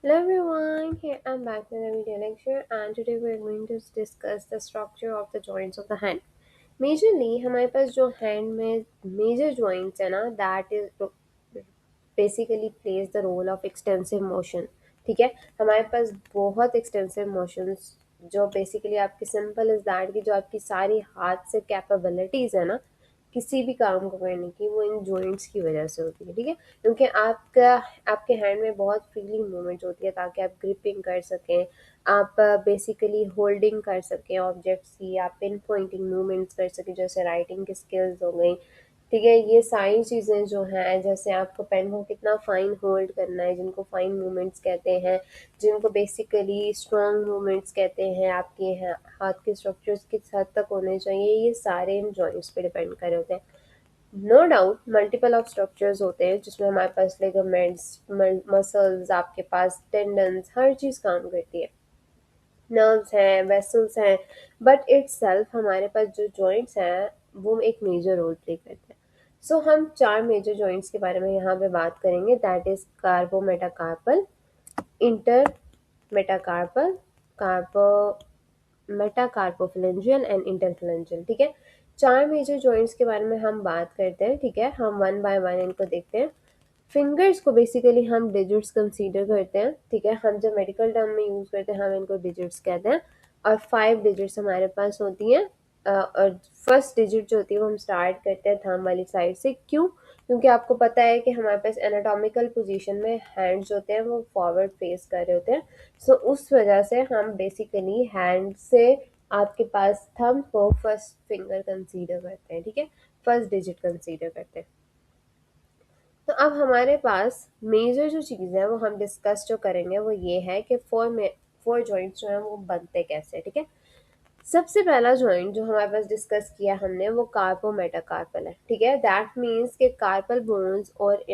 Hello everyone, here I'm back with a video lecture and today we're going to discuss the structure of the joints of the hand. Majorly हमारे पास जो hand में major joints है ना that is basically plays the role of extensive motion. ठीक है, हमारे पास बहुत extensive motions जो basically आपकी simple is that कि जो आपकी सारी हाथ से capabilities है ना किसी भी काम को करने की वो इन जॉइंट्स की वजह से होती है. ठीक है, क्योंकि आपके हैंड में बहुत फ्रीली मूवमेंट होती है ताकि आप ग्रिपिंग कर सकें, आप बेसिकली होल्डिंग कर सकें ऑब्जेक्ट्स की, आप पिन पॉइंटिंग मूवमेंट्स कर सकें जैसे राइटिंग की स्किल्स हो गई. ठीक है, ये सारी चीज़ें जो हैं जैसे आपको पेन को कितना फाइन होल्ड करना है जिनको फाइन मूवमेंट्स कहते हैं, जिनको बेसिकली स्ट्रॉन्ग मूवमेंट्स कहते हैं, आपके हाथ के स्ट्रक्चर्स किस हद तक होने चाहिए, ये सारे इन जॉइंट्स पे डिपेंड कर रहे होते हैं. No doubt multiple of structures होते हैं जिसमें हमारे पास लिगामेंट्स, मसल्स, आपके पास टेंडन्स, हर चीज़ काम करती है, नर्व्स हैं, वेसल्स हैं, बट इट्सेल्फ हमारे पास जो जॉइंट्स हैं वो एक मेजर रोल प्ले करते हैं. सो हम 4 मेजर जॉइंट्स के बारे में यहाँ पे बात करेंगे, that is carpo metacarpal, inter metacarpal, carpo metacarpophalangeal and interphalangeal. ठीक है, 4 मेजर जॉइंट्स के बारे में हम बात करते हैं. ठीक है, हम वन बाय वन इनको देखते हैं. फिंगर्स को बेसिकली हम डिजिट्स कंसीडर करते हैं. ठीक है, हम जब मेडिकल टर्म में यूज़ करते हैं हम इनको डिजिट्स कहते हैं और 5 डिजिट्स हमारे पास होती हैं. और फर्स्ट डिजिट जो होती है वो हम स्टार्ट करते हैं थंब वाली साइड से. क्यों? क्योंकि आपको पता है कि हमारे पास एनाटॉमिकल पोजीशन में हैंड्स होते हैं वो फॉरवर्ड फेस कर रहे होते हैं. सो उस वजह से हम बेसिकली हैंड से आपके पास थंब को फर्स्ट फिंगर कंसीडर करते हैं. ठीक है, फर्स्ट डिजिट कंसीडर करते हैं. तो अब हमारे पास मेजर जो चीज़ है वो हम डिस्कस जो करेंगे वो ये है कि फोर जॉइंट्स जो हैं वो बनते कैसे. ठीक है, सबसे पहला जॉइंट जो हमारे पास डिस्कस किया हमने वो कार्पो मेटाकार्पल है. ठीक है, दैट मीन्स के कार्पल बोन्स और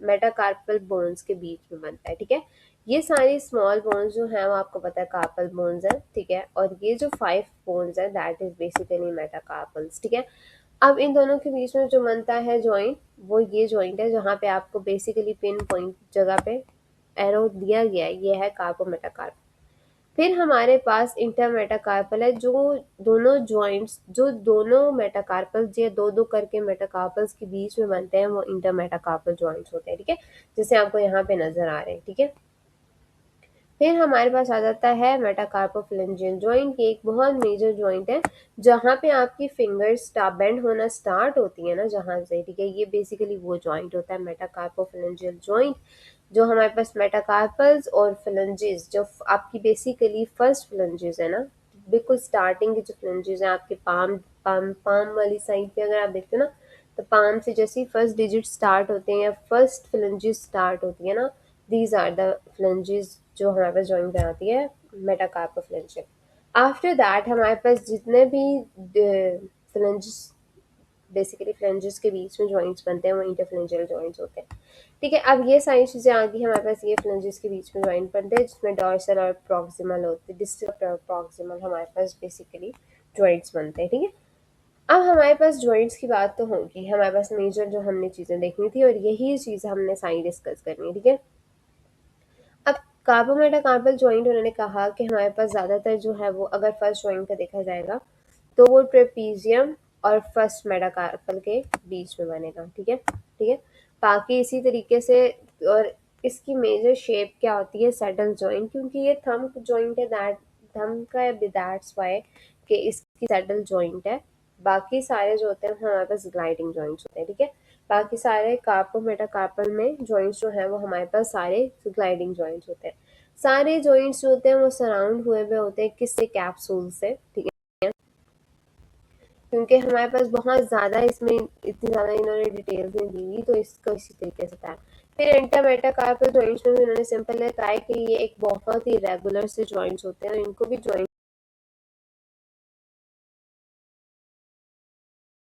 मेटाकार्पल बोन्स के बीच में बनता है. ठीक है, ये सारी स्मॉल बोन्स जो हैं वो आपको पता है कार्पल बोन्स है. ठीक है, और ये जो 5 बोन्स है दैट इज बेसिकली मेटाकार्पल्स. ठीक है, अब इन दोनों के बीच में जो बनता है जॉइंट वो ये जॉइंट है जहाँ पे आपको बेसिकली पिन पॉइंट जगह पे एरो दिया गया है, ये है कार्पो मेटाकार्पल. फिर हमारे पास इंटरमेटाकार्पल है, जो दोनों जॉइंट्स जो दोनों मेटाकार्पल्स या दो दो करके मेटाकार्पल्स के बीच में बनते हैं वो इंटरमेटाकार्पल जॉइंट्स होते हैं. ठीक है, जैसे आपको यहाँ पे नजर आ रहे हैं. ठीक है, फिर हमारे पास आ जाता है मेटाकार्पोफिलेंजियल जॉइंट. ये एक बहुत मेजर जॉइंट है जहाँ पे आपकी फिंगर्स बेंड होना स्टार्ट होती है ना जहाँ से. ठीक है, ये बेसिकली वो जॉइंट होता है मेटाकार्पोफिलेंजियल जॉइंट, जो हमारे पास मेटाकार्पल्स और फिलेंजेस जो आपकी बेसिकली फर्स्ट फिलेंजेस है ना, बिल्कुल स्टार्टिंग की जो फिलेंजेस हैं आपके पाम वाली साइड पे अगर आप देखते हो ना तो पाम से जैसे फर्स्ट डिजिट स्टार्ट होते हैं या फर्स्ट फिलेंजेस स्टार्ट होती है ना, दीज आर द फ्लेंजेस जो हमारे पास जॉइंट बनाती है मेटाकार्पोफ्लेंजियल. आफ्टर दैट हमारे पास जितने भी फ्लेंजेस बेसिकली फ्लेंजेस के बीच में जॉइंट्स बनते हैं वो इंटरफ्लेंजियल जॉइंट्स होते हैं. ठीक है, अब ये सारी चीज़ें आ गई हमारे पास. ये फ्लेंजेस के बीच में जॉइंट बनते हैं जिसमें डॉर्सल और प्रॉक्सिमल होते हैं, डिस्टल और प्रॉक्सिमल हमारे पास बेसिकली जॉइंट्स बनते हैं. ठीक है, अब हमारे पास जॉइंट्स की बात तो होगी, हमारे पास मेजर जो हमने चीज़ें देखनी थी और यही चीज़ हमने सारी डिस्कस करनी है. ठीक है, अब कार्बो मेटाकार्पल जॉइंट उन्होंने कहा कि हमारे पास ज़्यादातर जो है वो अगर फर्स्ट जॉइंट का देखा जाएगा तो वो ट्रेपीजियम और फर्स्ट मेटाकार्पल के बीच में बनेगा. ठीक है, ठीक है, बाकी इसी तरीके से. और इसकी मेजर शेप क्या होती है? सैडल जॉइंट, क्योंकि ये थंब जॉइंट है, दैट थंब का है, दैट्स वाई कि इसकी सैडल जॉइंट है. बाकी सारे जो होते हैं हमारे पास ग्लाइडिंग जॉइंट्स होते हैं. ठीक है, बाकी सारे कार्पो मेटाकार्पल में जॉइंट्स जो हैं वो हमारे पास सारे ग्लाइडिंग जॉइंट्स होते हैं. सारे जॉइंट्स जो होते हैं वो सराउंड हुए हुए होते हैं किससे? कैप्सूल से. ठीक है, क्योंकि हमारे पास बहुत ज़्यादा इसमें इतनी ज़्यादा इन्होंने डिटेल्स नहीं दी हुई तो इसको इसी तरीके से था. फिर इंटरमेटाकार्पल जॉइंट्स में भी उन्होंने सिंपल कहा है कि ये एक बहुत ही रेगुलर से जॉइंट्स होते हैं और इनको भी जॉइंट